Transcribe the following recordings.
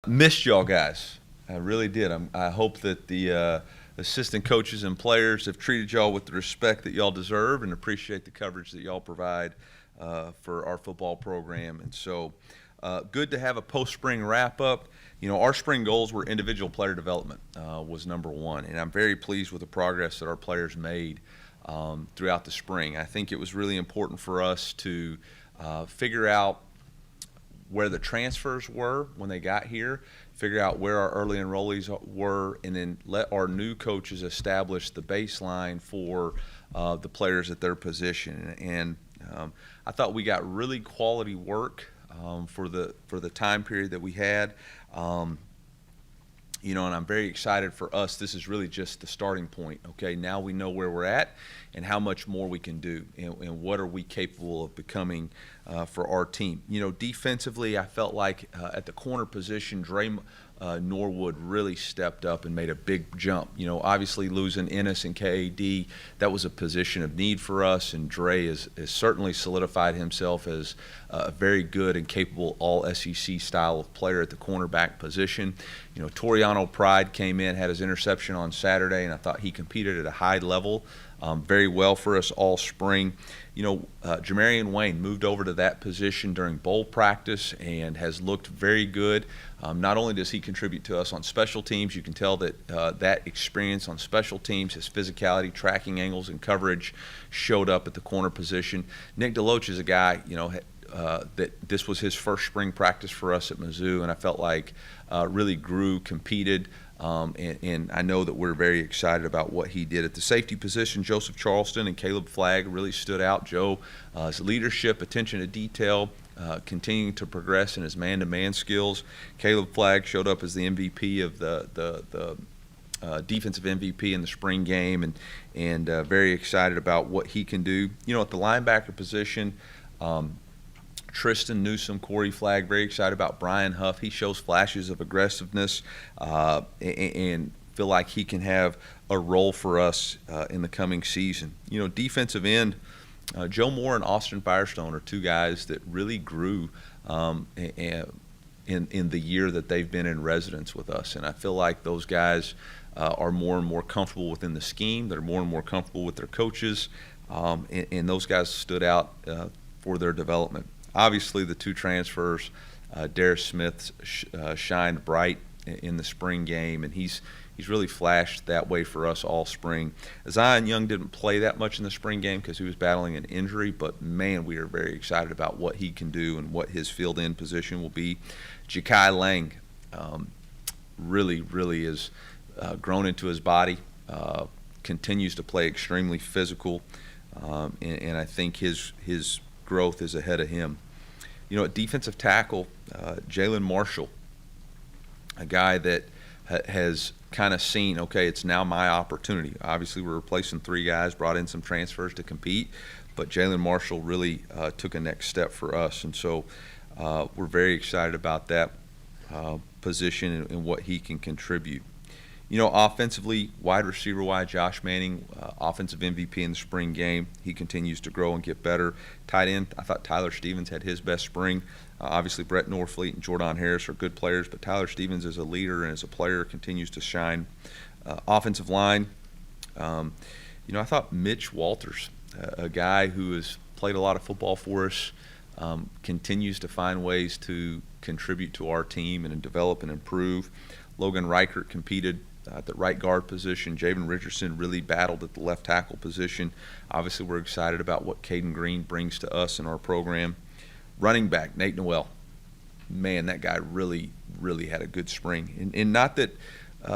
Missed y'all guys. I really did. I hope that the assistant coaches and players have treated y'all with the respect that y'all deserve and appreciate the coverage that y'all provide for our football program. And so good to have a post-spring wrap-up. You know, our spring goals were individual player development was number one, and I'm very pleased with the progress that our players made throughout the spring. I think it was really important for us to figure out where the transfers were when they got here, figure out where our early enrollees were, and then let our new coaches establish the baseline for the players at their position. And I thought we got really quality work for the time period that we had. You know, and I'm very excited for us. This is really just the starting point. Okay, now we know where we're at and how much more we can do, and what are we capable of becoming for our team. You know, defensively, I felt like at the corner position, Dre Norwood really stepped up and made a big jump. You know, obviously losing Ennis and KAD, that was a position of need for us, and Dre has certainly solidified himself as a very good and capable all-SEC style of player at the cornerback position. You know, Toriano Pride came in, had his interception on Saturday, and I thought he competed at a high level very well for us all spring. You know, Jamarian Wayne moved over to that position during bowl practice and has looked very good. Not only does he contribute to us on special teams, you can tell that that experience on special teams, his physicality, tracking angles, and coverage showed up at the corner position. Nick DeLoach is a guy, you know, that this was his first spring practice for us at Mizzou, and I felt like really grew, competed, and I know that we're very excited about what he did. At the safety position, Joseph Charleston and Caleb Flagg really stood out. Joe's leadership, attention to detail, continuing to progress in his man-to-man skills. Caleb Flagg showed up as the MVP of the defensive MVP in the spring game, and very excited about what he can do. You know, at the linebacker position, Tristan Newsom, Corey Flagg, very excited about Brian Huff. He shows flashes of aggressiveness and feel like he can have a role for us in the coming season. You know, defensive end, Joe Moore and Austin Firestone are two guys that really grew in the year that they've been in residence with us. And I feel like those guys are more and more comfortable within the scheme. They're more and more comfortable with their coaches. And those guys stood out for their development. Obviously, the two transfers, Darius Smith shined bright in the spring game, and he's really flashed that way for us all spring. Zion Young didn't play that much in the spring game because he was battling an injury, but man, we are very excited about what he can do and what his field-end position will be. Ja'Kai Lang really has grown into his body, continues to play extremely physical, and I think his growth is ahead of him. You know, at defensive tackle, Jalen Marshall, a guy that has kind of seen, okay, it's now my opportunity. Obviously, we're replacing three guys, brought in some transfers to compete, but Jalen Marshall really took a next step for us, and so we're very excited about that position and what he can contribute. You know, offensively, wide receiver-wise, Josh Manning, offensive MVP in the spring game. He continues to grow and get better. Tight end, I thought Tyler Stevens had his best spring. Obviously, Brett Norfleet and Jordan Harris are good players, but Tyler Stevens as a leader and as a player continues to shine. Offensive line, you know, I thought Mitch Walters, a guy who has played a lot of football for us, continues to find ways to contribute to our team and develop and improve. Logan Reichert competed at the right guard position. Javen Richardson really battled at the left tackle position. Obviously, we're excited about what Caden Green brings to us in our program. Running back, Nate Noel. Man, that guy really had a good spring. And not that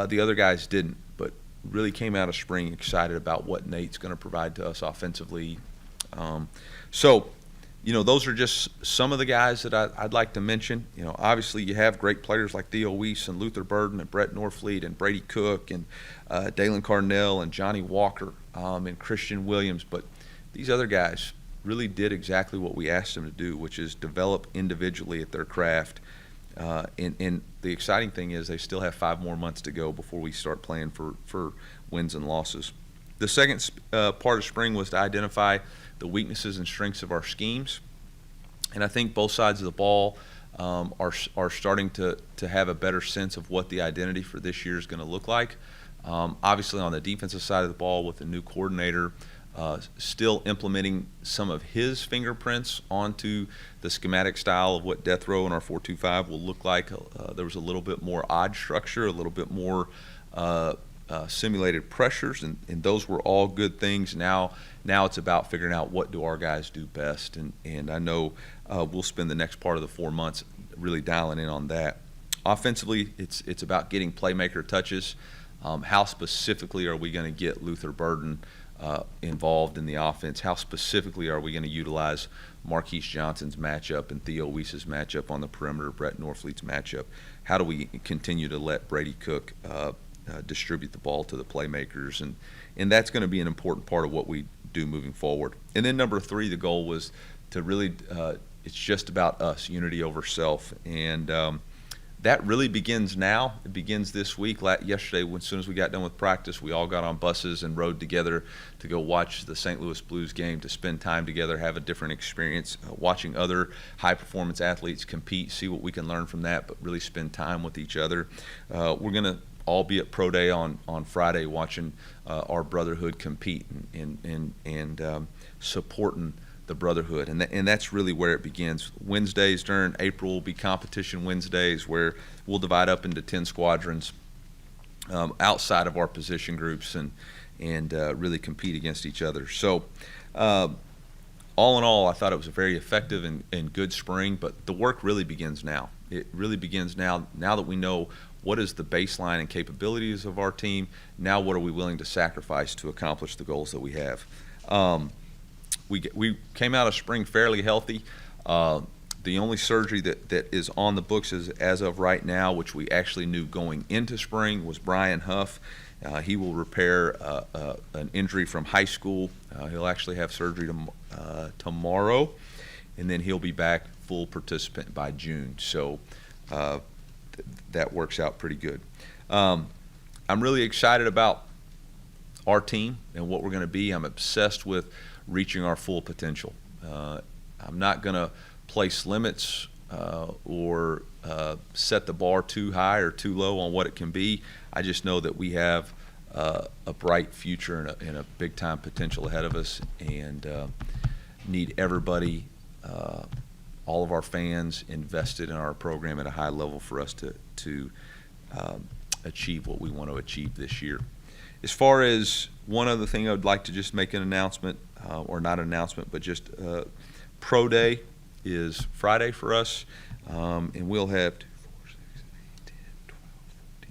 the other guys didn't, but really came out of spring excited about what Nate's going to provide to us offensively. You know, those are just some of the guys that I'd like to mention. You know, obviously you have great players like Theo Weiss and Luther Burden and Brett Norfleet and Brady Cook and Dalen Carnell and Johnny Walker and Christian Williams. But these other guys really did exactly what we asked them to do, which is develop individually at their craft. And the exciting thing is they still have 5 more months to go before we start playing for wins and losses. The second part of spring was to identify the weaknesses and strengths of our schemes. And I think both sides of the ball are starting to have a better sense of what the identity for this year is going to look like. Obviously, on the defensive side of the ball, with the new coordinator, still implementing some of his fingerprints onto the schematic style of what death row in our 4-2-5 will look like. There was a little bit more odd structure, a little bit more simulated pressures, and those were all good things. Now it's about figuring out what do our guys do best, and I know we'll spend the next part of the 4 months really dialing in on that. Offensively, it's about getting playmaker touches. How specifically are we going to get Luther Burden involved in the offense? How specifically are we going to utilize Marquise Johnson's matchup and Theo Weiss's matchup on the perimeter, Brett Norfleet's matchup? How do we continue to let Brady Cook distribute the ball to the playmakers? And that's going to be an important part of what we do moving forward. And then number 3, the goal was to really it's just about us, unity over self. And that really begins now. It begins this week. Yesterday, as soon as we got done with practice, we all got on buses and rode together to go watch the St. Louis Blues game, to spend time together, have a different experience, watching other high-performance athletes compete, see what we can learn from that, but really spend time with each other. We're going to all be at Pro Day on Friday watching our brotherhood compete and supporting the brotherhood, and that's really where it begins. Wednesdays during April will be competition Wednesdays, where we'll divide up into 10 squadrons outside of our position groups and really compete against each other. So all in all, I thought it was a very effective and good spring, but the work really begins now. It really begins now that we know what is the baseline and capabilities of our team. Now what are we willing to sacrifice to accomplish the goals that we have? We came out of spring fairly healthy. The only surgery that is on the books as of right now, which we actually knew going into spring, was Brian Huff. He will repair an injury from high school. He'll actually have surgery tomorrow, and then he'll be back full participant by June. So that works out pretty good. I'm really excited about our team and what we're going to be. I'm obsessed with reaching our full potential. I'm not going to place limits or set the bar too high or too low on what it can be. I just know that we have a bright future and a big-time potential ahead of us, and need everybody, all of our fans, invested in our program at a high level for us to achieve what we want to achieve this year. As far as one other thing, I would like to just make an announcement, or not an announcement, but just Pro Day is Friday for us, and we'll have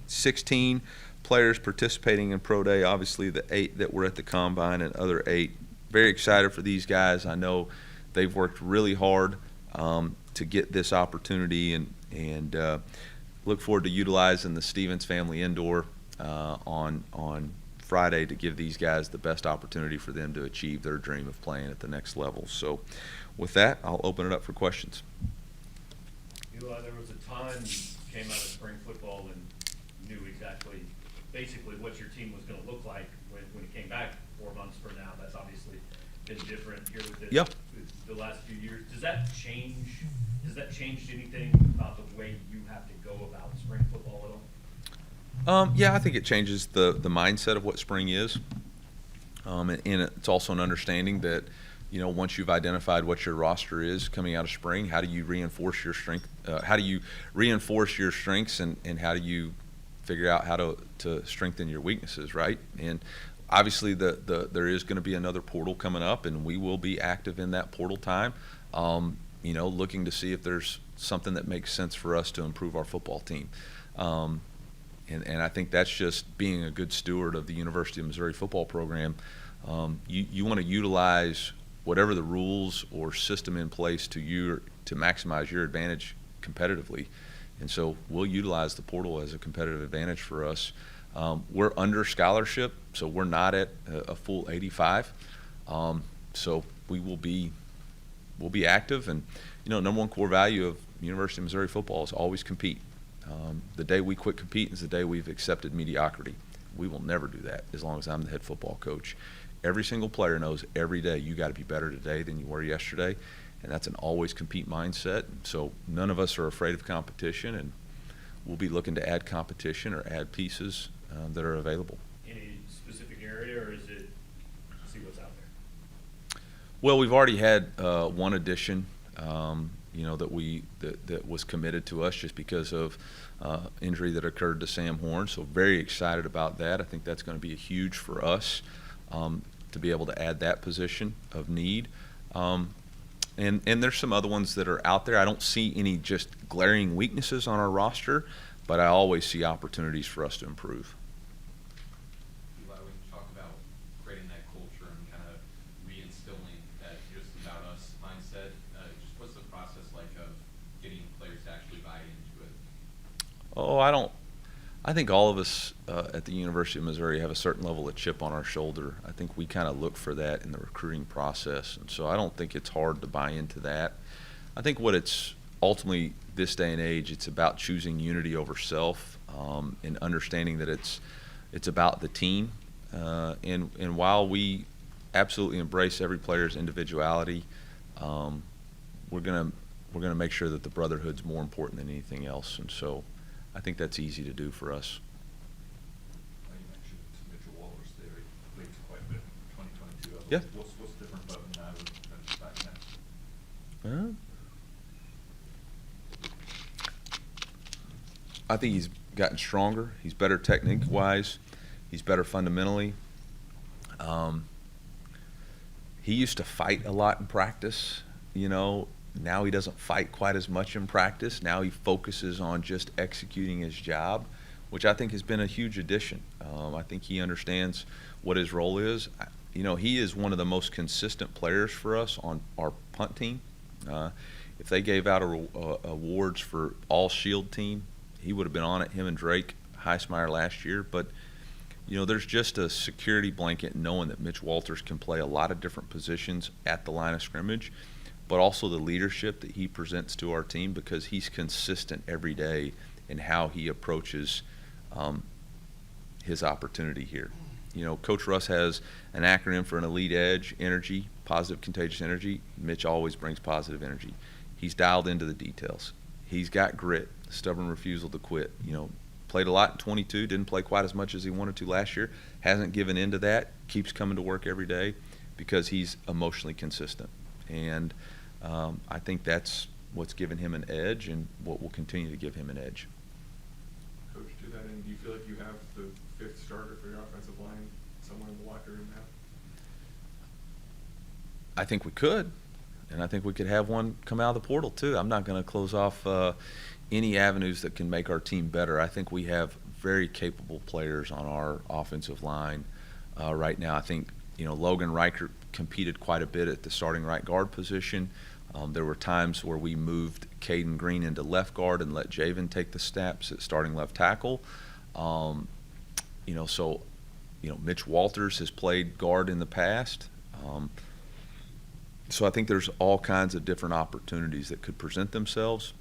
16 players participating in Pro Day. Obviously, the 8 that were at the Combine and other 8. Very excited for these guys. I know they've worked really hard to get this opportunity, and look forward to utilizing the Stevens Family Indoor on Friday to give these guys the best opportunity for them to achieve their dream of playing at the next level. So with that, I'll open it up for questions. Eli, there was a time you came out of spring football and knew exactly basically what your team was going to look like when it came back 4 months from now. That's obviously been different here with the last few years. Does that change anything about the way you have to go about spring football at all? Yeah, I think it changes the mindset of what spring is, and it's also an understanding that, once you've identified what your roster is coming out of spring, how do you reinforce your strength? How do you reinforce your strengths, and how do you figure out how to strengthen your weaknesses, right? And obviously, there is going to be another portal coming up, and we will be active in that portal time. Looking to see if there's something that makes sense for us to improve our football team. And I think that's just being a good steward of the University of Missouri football program. You want to utilize whatever the rules or system in place to maximize your advantage competitively. And so we'll utilize the portal as a competitive advantage for us. We're under scholarship, so we're not at a full 85. So we'll be active, and number one core value of University of Missouri football is always compete. The day we quit competing is the day we've accepted mediocrity. We will never do that as long as I'm the head football coach. Every single player knows every day you got to be better today than you were yesterday, and that's an always compete mindset. So none of us are afraid of competition, and we'll be looking to add competition or add pieces that are available. Any specific area, or is it see what's out there? Well, we've already had one addition, that was committed to us just because of injury that occurred to Sam Horn. So very excited about that. I think that's going to be huge for us to be able to add that position of need. And there's some other ones that are out there. I don't see any just glaring weaknesses on our roster, but I always see opportunities for us to improve. Eli, when you talk about creating that culture and kind of reinstilling that just about us mindset, just what's the process like of getting players to actually buy into it? I think all of us at the University of Missouri have a certain level of chip on our shoulder. I think we kind of look for that in the recruiting process, and so I don't think it's hard to buy into that. I think what it's ultimately, this day and age, it's about choosing unity over self, and understanding that it's about the team. And while we absolutely embrace every player's individuality, we're gonna make sure that the brotherhood's more important than anything else, and so I think that's easy to do for us. You mentioned Mitchell Walters there. He played quite a bit in 2022. Yeah. What's different about him now than back then? I think he's gotten stronger. He's better technique-wise. He's better fundamentally. He used to fight a lot in practice, Now he doesn't fight quite as much in practice. Now he focuses on just executing his job, which I think has been a huge addition. I think he understands what his role is. He is one of the most consistent players for us on our punt team. If they gave out awards for all Shield team, he would have been on it, him and Drake Heismeyer last year. But, there's just a security blanket knowing that Mitch Walters can play a lot of different positions at the line of scrimmage, but also the leadership that he presents to our team, because he's consistent every day in how he approaches his opportunity here. Coach Russ has an acronym for an elite edge: energy, positive, contagious energy. Mitch always brings positive energy. He's dialed into the details. He's got grit, stubborn refusal to quit. Played a lot in 22, didn't play quite as much as he wanted to last year, hasn't given in to that, keeps coming to work every day because he's emotionally consistent. And I think that's what's given him an edge and what will continue to give him an edge. Coach, to that end, do you feel like you have the fifth starter for your offensive line somewhere in the locker room now? I think we could, and I think we could have one come out of the portal too. I'm not going to close off any avenues that can make our team better. I think we have very capable players on our offensive line right now. I think Logan Reichert competed quite a bit at the starting right guard position. There were times where we moved Caden Green into left guard and let Javen take the snaps at starting left tackle. Mitch Walters has played guard in the past. So I think there's all kinds of different opportunities that could present themselves.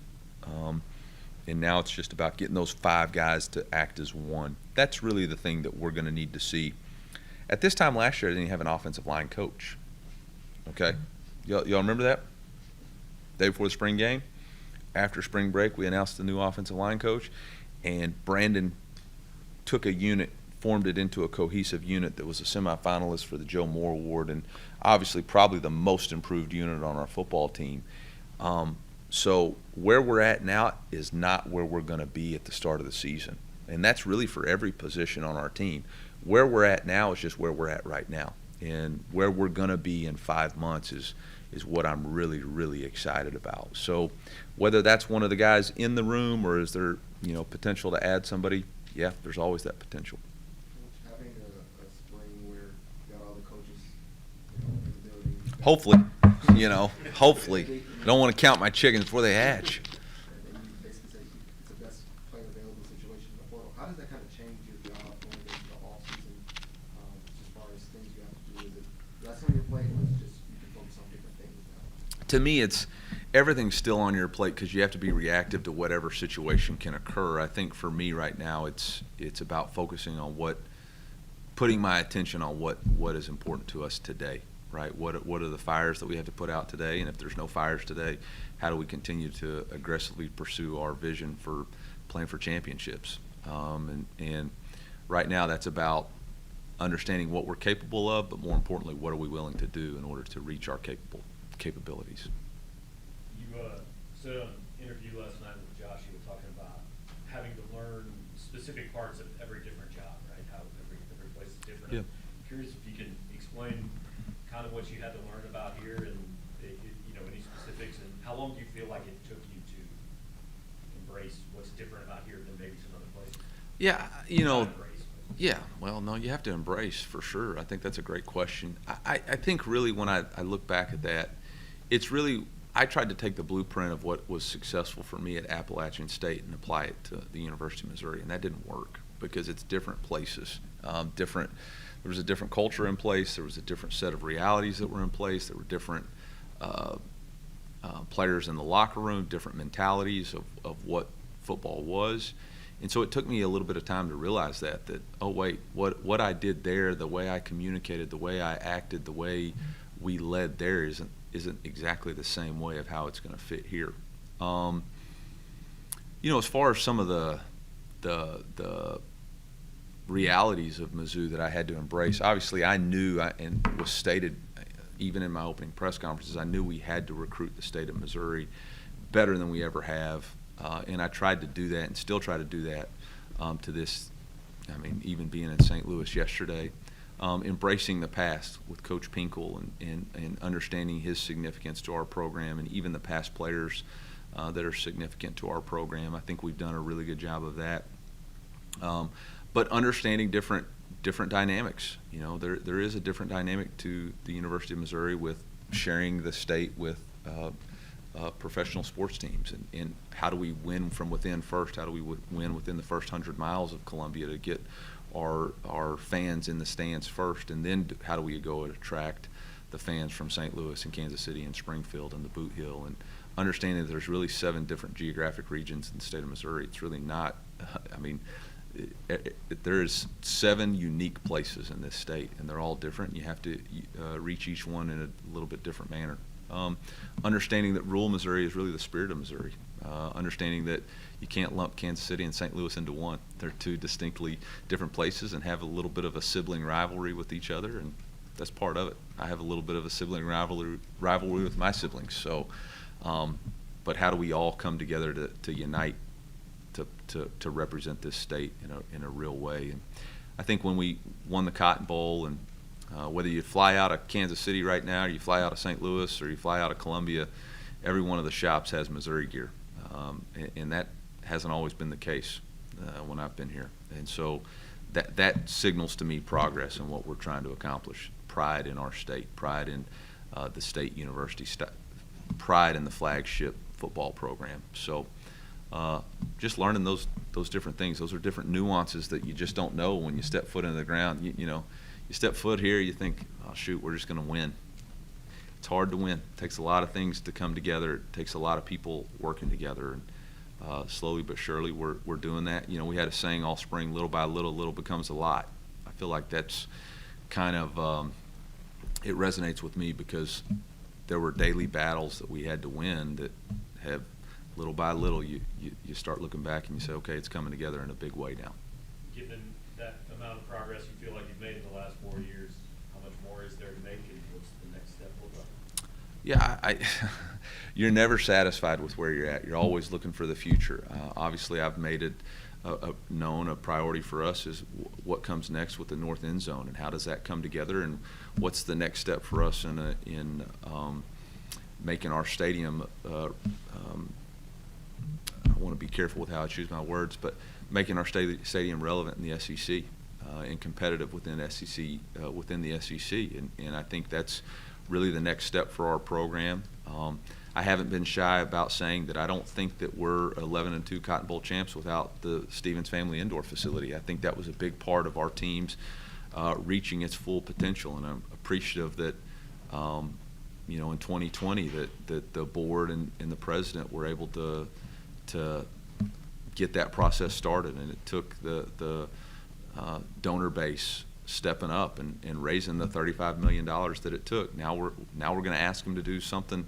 And now it's just about getting those five guys to act as one. That's really the thing that we're going to need to see. At this time last year, I didn't have an offensive line coach. Okay? Y'all remember that? Day before the spring game, after spring break, we announced the new offensive line coach, and Brandon took a unit, formed it into a cohesive unit that was a semifinalist for the Joe Moore Award, and obviously probably the most improved unit on our football team. So where we're at now is not where we're going to be at the start of the season, and that's really for every position on our team. Where we're at now is just where we're at right now, and where we're going to be in 5 months is what I'm really, really excited about. So whether that's one of the guys in the room or is there, potential to add somebody, yeah, there's always that potential. Having a spring where you got all the coaches in the building. Hopefully. I don't want to count my chickens before they hatch. And you basically say it's the best player available situation in the portal. How does that kind of change your job going into the offseason as far as things you have to do? Is it less on your plate, or is it just you can focus on different things now? To me, it's everything's still on your plate because you have to be reactive to whatever situation can occur. I think for me right now, it's about focusing on putting my attention on what is important to us today. right? What are the fires that we have to put out today? And if there's no fires today, how do we continue to aggressively pursue our vision for playing for championships? And right now that's about understanding what we're capable of, but more importantly, what are we willing to do in order to reach our capabilities. You said on an interview last night with Josh, you were talking about having to learn specific parts of every different job, right? How every place is different. Yeah. I'm curious if you can explain kind of what you had to learn about here and any specifics, and how long do you feel like it took you to embrace what's different about here than maybe some other places? Yeah, Not embrace, but- yeah, well, no, you have to embrace for sure. I think that's a great question. I think really when I look back at that, it's really, I tried to take the blueprint of what was successful for me at Appalachian State and apply it to the University of Missouri, and that didn't work because it's different places, there was a different culture in place, there was a different set of realities that were in place, there were different players in the locker room, different mentalities of what football was. And so it took me a little bit of time to realize that oh wait, what I did there, the way I communicated, the way I acted, the way we led there isn't exactly the same way of how it's going to fit here. As far as some of the realities of Mizzou that I had to embrace, obviously I knew, and was stated even in my opening press conferences, I knew we had to recruit the state of Missouri better than we ever have. And I tried to do that and still try to do that to this, even being in St. Louis yesterday, embracing the past with Coach Pinkel and understanding his significance to our program and even the past players that are significant to our program. I think we've done a really good job of that. But understanding different dynamics. There is a different dynamic to the University of Missouri with sharing the state with professional sports teams, and how do we win from within first? How do we win within the first 100 miles of Columbia to get our fans in the stands first, and then how do we go and attract the fans from St. Louis and Kansas City and Springfield and the Boot Hill, and understanding that there's really 7 different geographic regions in the state of Missouri. It's really not, there's 7 unique places in this state, and they're all different. You have to reach each one in a little bit different manner. Understanding that rural Missouri is really the spirit of Missouri. Understanding that you can't lump Kansas City and St. Louis into one. They're 2 distinctly different places and have a little bit of a sibling rivalry with each other, and that's part of it. I have a little bit of a sibling rivalry with my siblings. So, but how do we all come together to unite to represent this state in a real way? And I think when we won the Cotton Bowl, and whether you fly out of Kansas City right now, or you fly out of St. Louis, or you fly out of Columbia, every one of the shops has Missouri gear, and that hasn't always been the case when I've been here. And so that signals to me progress in what we're trying to accomplish. Pride in our state, pride in the state university, pride in the flagship football program. So just learning those different things. Those are different nuances that you just don't know when you step foot into the ground. You step foot here, you think, oh shoot, we're just going to win. It's hard to win. It takes a lot of things to come together. It takes a lot of people working together, and slowly but surely we're doing that. We had a saying all spring, little by little, little becomes a lot. I feel like that's kind of, it resonates with me because there were daily battles that we had to win that have, little by little, you start looking back and you say, okay, it's coming together in a big way now. Given that amount of progress you feel like you've made in the last 4 years, how much more is there to make, and what's the next step look like? Yeah, you're never satisfied with where you're at. You're always looking for the future. Obviously, I've made it known a priority for us is what comes next with the North End Zone, and how does that come together, and what's the next step for us in making our stadium. I want to be careful with how I choose my words, but making our stadium relevant in the SEC and competitive within the SEC, and I think that's really the next step for our program. I haven't been shy about saying that I don't think that we're 11-2 Cotton Bowl champs without the Stevens Family Indoor Facility. I think that was a big part of our team's reaching its full potential, and I'm appreciative that in 2020 that the board and the president were able to get that process started, and it took the donor base stepping up and raising the $35 million that it took. Now we're going to ask them to do something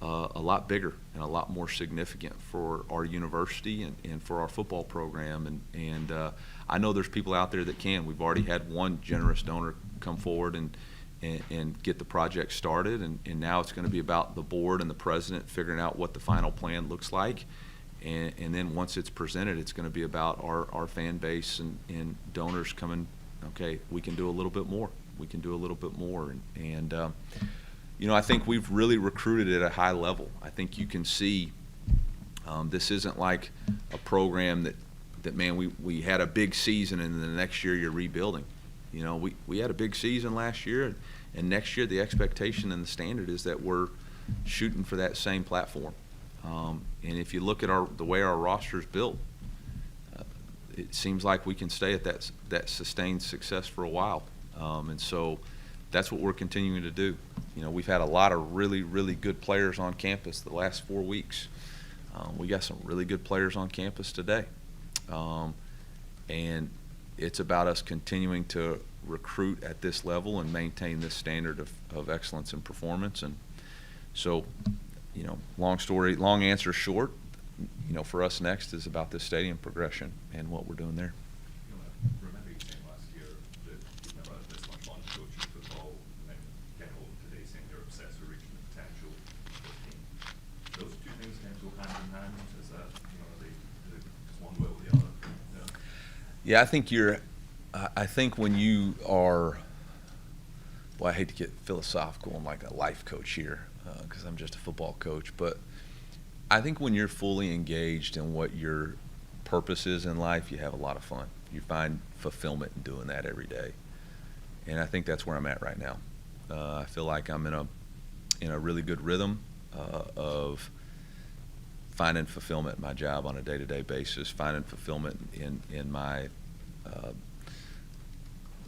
a lot bigger and a lot more significant for our university and for our football program. And I know there's people out there that can. We've already had one generous donor come forward and get the project started. And now it's going to be about the board and the president figuring out what the final plan looks like. And then once it's presented, it's going to be about our fan base and donors coming, okay, we can do a little bit more. We can do a little bit more. And you know, I think we've really recruited at a high level. I think you can see this isn't like a program that man, we had a big season and then the next year you're rebuilding. You know, we had a big season last year, and next year the expectation and the standard is that we're shooting for that same platform. And if you look at the way our roster is built, it seems like we can stay at that sustained success for a while. And so that's what we're continuing to do. You know, we've had a lot of really, really good players on campus the last 4 weeks. We got some really good players on campus today. And it's about us continuing to recruit at this level and maintain this standard of excellence and performance. And so, you know, long answer short, you know, for us next is about this stadium progression and what we're doing there. You know, I remember you saying last year that you've never had this much fun coaching football, and then getting home today saying you're obsessed with reaching the potential of the team. Those two things kind of go hand in hand. Is that, you know, they just one way or the other? Yeah, I think when you are, well, I hate to get philosophical and like a life coach here because I'm just a football coach, but I think when you're fully engaged in what your purpose is in life, you have a lot of fun. You find fulfillment in doing that every day. And I think that's where I'm at right now. I feel like I'm in a really good rhythm of finding fulfillment in my job on a day-to-day basis, finding fulfillment in my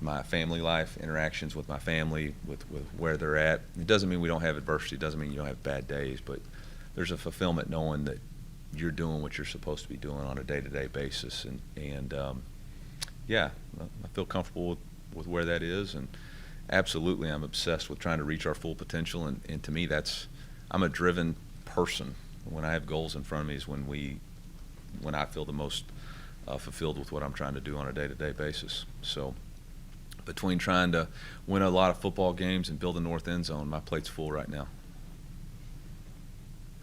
my family life, interactions with my family, with where they're at. It doesn't mean we don't have adversity. It doesn't mean you don't have bad days, but there's a fulfillment knowing that you're doing what you're supposed to be doing on a day-to-day basis. And yeah, I feel comfortable with where that is. And absolutely, I'm obsessed with trying to reach our full potential. And to me, I'm a driven person. When I have goals in front of me is when I feel the most fulfilled with what I'm trying to do on a day-to-day basis. So between trying to win a lot of football games and build a north end zone, my plate's full right now.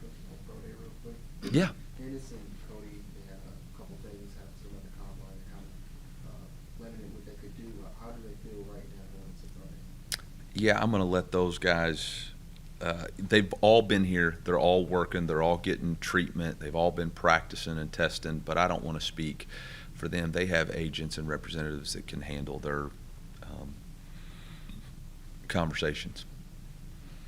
Real quick. Yeah. Candace and Cody, they had a couple things happen to them at the combine that kind of limited what they could do. How do they feel right now going into Friday? Yeah, I'm going to let those guys. They've all been here. They're all working. They're all getting treatment. They've all been practicing and testing. But I don't want to speak for them. They have agents and representatives that can handle their conversations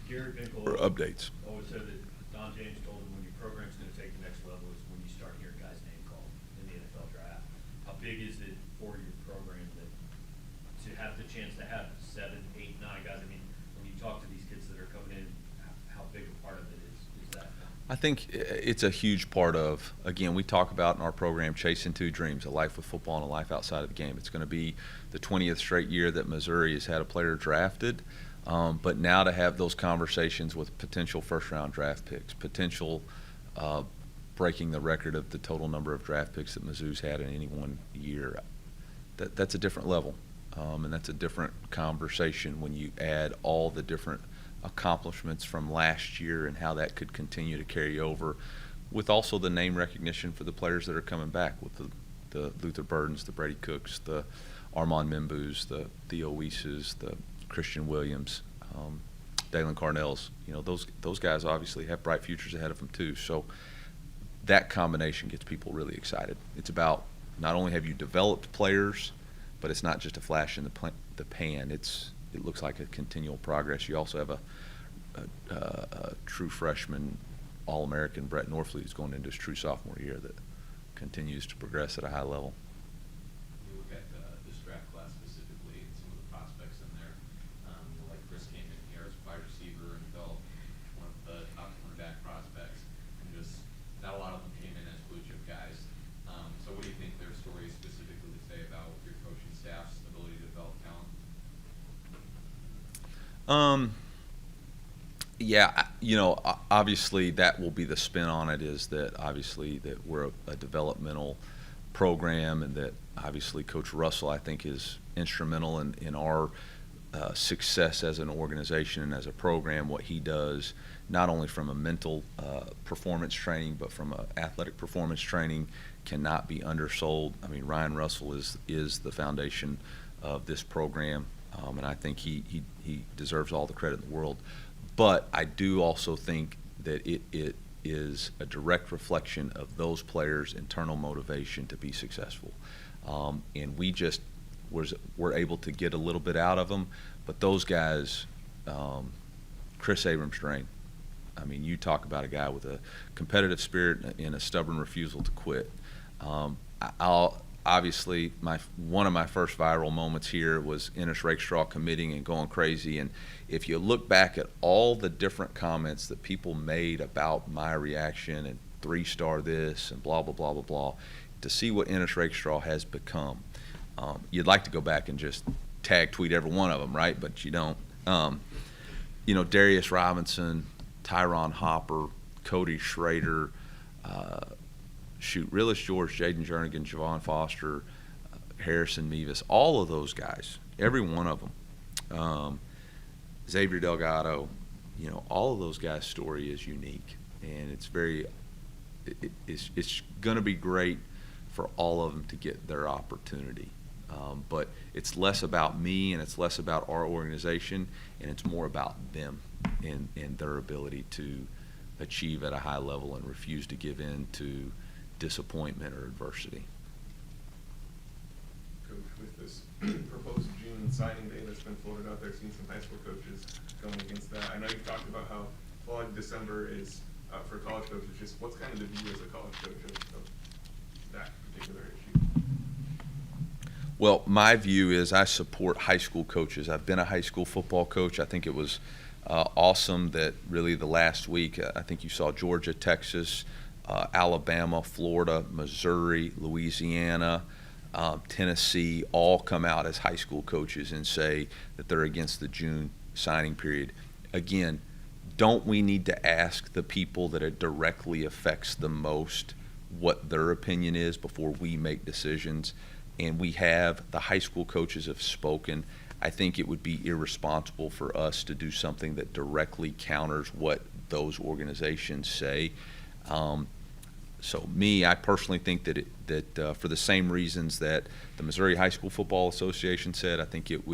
Gary Binkle or updates. always said that Don James told him when your program's going to take the next level is when you start hearing guys' name called in the NFL draft. How big is it for your program to have the chance to have 7, 8, 9 guys? I mean, when you talk to these kids that are coming in, how big a part of it is that? I think it's a huge part of, again, we talk about in our program, Chasing Two Dreams, a life with football and a life outside of the game. It's going to be the 20th straight year that Missouri has had a player drafted. But now to have those conversations with potential first-round draft picks, potential breaking the record of the total number of draft picks that Mizzou's had in any one year, that's a different level. And that's a different conversation when you add all the different accomplishments from last year and how that could continue to carry over, with also the name recognition for the players that are coming back, with the Luther Burdens, the Brady Cooks, the Armand Mimbus, the Theo Weises, the Christian Williams, Dalen Carnells. You know, those guys obviously have bright futures ahead of them too. So that combination gets people really excited. It's about not only have you developed players, but it's not just a flash in the pan. It looks like a continual progress. You also have a true freshman All-American, Brett Norfleet, who's going into his true sophomore year that continues to progress at a high level. You look at this draft class specifically and some of the prospects in there. Like Chris came in here as a wide receiver and developed one of the top cornerback prospects, and just not a lot of them came in as blue chip guys. So what do you think their story specifically would say about your coaching staff's ability to develop talent? Yeah, obviously that will be the spin on it, is that obviously that we're a developmental program, and that obviously Coach Russell, I think, is instrumental in our success as an organization and as a program. What he does, not only from a mental performance training, but from an athletic performance training, cannot be undersold. I mean, Ryan Russell is the foundation of this program, and I think he deserves all the credit in the world. But I do also think that it is a direct reflection of those players' internal motivation to be successful. And we're able to get a little bit out of them. But those guys, Chris Abrams-Drain, I mean, you talk about a guy with a competitive spirit and a stubborn refusal to quit. Obviously, one of my first viral moments here was Ennis Rakestraw committing and going crazy. And if you look back at all the different comments that people made about my reaction and 3-star this and blah, blah, blah, blah, blah, to see what Ennis Rakestraw has become, you'd like to go back and just tag tweet every one of them, right? But you don't. Darius Robinson, Tyron Hopper, Cody Schrader, Realist George, Jaden Jernigan, Javon Foster, Harrison Mevis, all of those guys, every one of them, Xavier Delgado, all of those guys' story is unique, and it's going to be great for all of them to get their opportunity. But it's less about me, and it's less about our organization, and it's more about them and their ability to achieve at a high level and refuse to give in to disappointment or adversity. Coach, with this proposed June signing day that's been floated out there, seeing some high school coaches going against that. I know you've talked about how flawed December is for college coaches. Just what's kind of the view as a college coach of that particular issue? Well, my view is I support high school coaches. I've been a high school football coach. I think it was awesome that really the last week, I think you saw Georgia, Texas, Alabama, Florida, Missouri, Louisiana, Tennessee all come out as high school coaches and say that they're against the June signing period. Again, don't we need to ask the people that it directly affects the most what their opinion is before we make decisions? And the high school coaches have spoken. I think it would be irresponsible for us to do something that directly counters what those organizations say. I personally think that for the same reasons that the Missouri High School Football Association said, I think it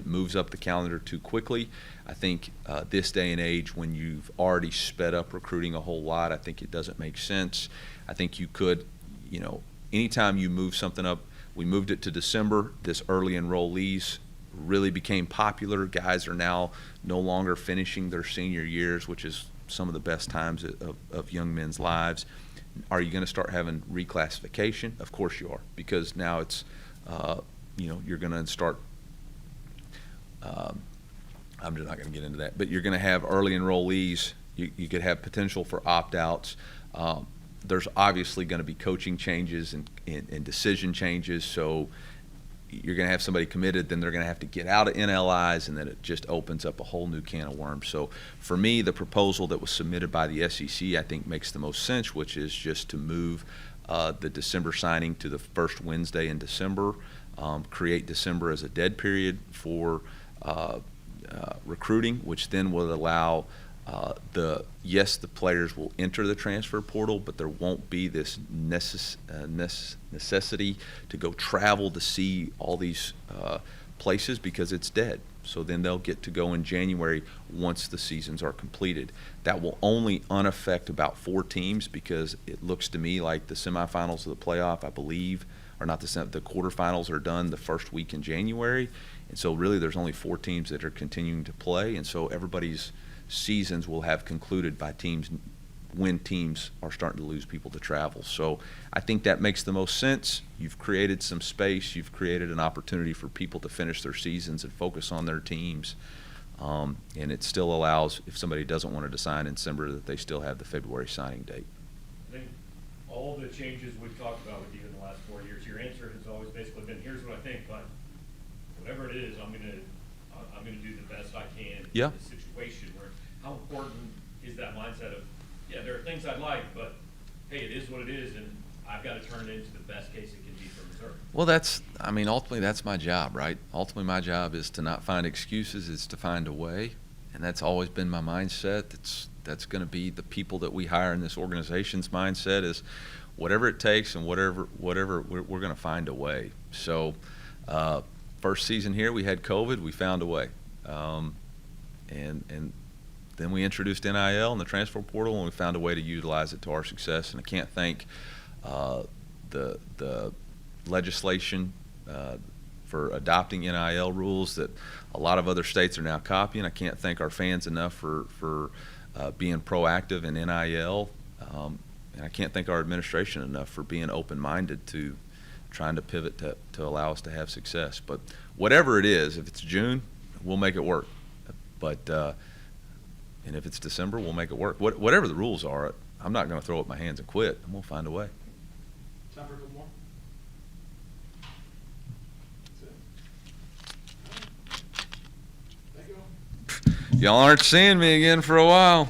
moves up the calendar too quickly. I think this day and age, when you've already sped up recruiting a whole lot, I think it doesn't make sense. I think you could, anytime you move something up, we moved it to December. This early enrollees really became popular. Guys are now no longer finishing their senior years, which is some of the best times of young men's lives. Are you going to start having reclassification? Of course you are, because now it's, you're going to start, I'm just not going to get into that, but you're going to have early enrollees. You could have potential for opt-outs. There's obviously going to be coaching changes and decision changes, so you're going to have somebody committed, then they're going to have to get out of NLIs, and then it just opens up a whole new can of worms. So for me, the proposal that was submitted by the SEC, I think, makes the most sense, which is just to move the December signing to the first Wednesday in December, create December as a dead period for recruiting, which then will allow the players will enter the transfer portal, but there won't be this necessity to go travel to see all these places because it's dead. So then they'll get to go in January once the seasons are completed. That will only unaffect about 4 teams, because it looks to me like the semifinals of the playoff, I believe, or not the quarterfinals are done the first week in January. And so really there's only 4 teams that are continuing to play. And so everybody's seasons will have concluded by teams when teams are starting to lose people to travel. So I think that makes the most sense. You've created some space. You've created an opportunity for people to finish their seasons and focus on their teams. And it still allows, if somebody doesn't want to sign in December, that they still have the February signing date. I think all the changes we've talked about with you in the last 4 years, your answer has always basically been, here's what I think, but whatever it is, I'm going to I'm gonna do the best I can Yeah. in this situation, where, how important is that mindset of, yeah, there are things I'd like, but hey, it is what it is, and I've gotta turn it into the best case it can be for Missouri. Well, ultimately, that's my job, right? Ultimately, my job is to not find excuses, it's to find a way. And that's always been my mindset. That's going to be the people that we hire in this organization's mindset is whatever it takes and whatever we're going to find a way. So, first season here, we had COVID, we found a way. And then we introduced NIL and the transfer portal, and we found a way to utilize it to our success. And I can't thank the legislation for adopting NIL rules that a lot of other states are now copying. I can't thank our fans enough for being proactive in NIL. And I can't thank our administration enough for being open-minded to trying to pivot to allow us to have success. But whatever it is, if it's June, we'll make it work. But and if it's December, we'll make it work. Whatever the rules are, I'm not going to throw up my hands and quit. I'm going to find a way. Time for a couple more? That's it. Thank you all. Y'all aren't seeing me again for a while.